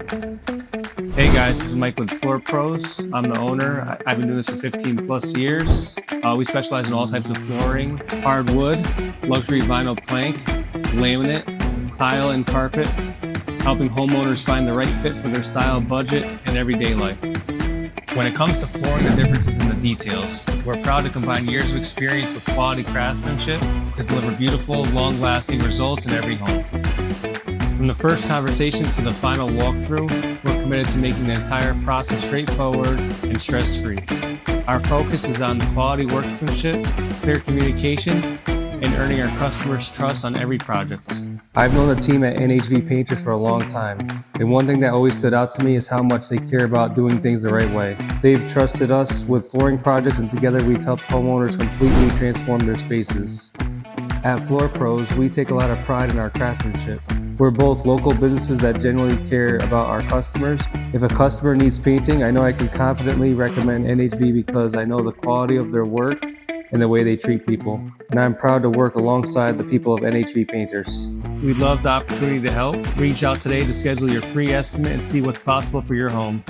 Hey guys, this is Mike with Floor Pros. I'm the owner. I've been doing this for 15 plus years. We specialize in all types of flooring, hardwood, luxury vinyl plank, laminate, tile, and carpet, helping homeowners find the right fit for their style, budget, and everyday life. When it comes to flooring, the difference is in the details. We're proud to combine years of experience with quality craftsmanship to deliver beautiful, long-lasting results in every home. From the first conversation to the final walkthrough, we're committed to making the entire process straightforward and stress-free. Our focus is on quality workmanship, clear communication, and earning our customers' trust on every project. I've known the team at NHV Painters for a long time, and one thing that always stood out to me is how much they care about doing things the right way. They've trusted us with flooring projects, and together we've helped homeowners completely transform their spaces. At Floor Pros, we take a lot of pride in our craftsmanship. We're both local businesses that genuinely care about our customers. If a customer needs painting, I know I can confidently recommend NHV because I know the quality of their work and the way they treat people. And I'm proud to work alongside the people of NHV Painters. We'd love the opportunity to help. Reach out today to schedule your free estimate and see what's possible for your home.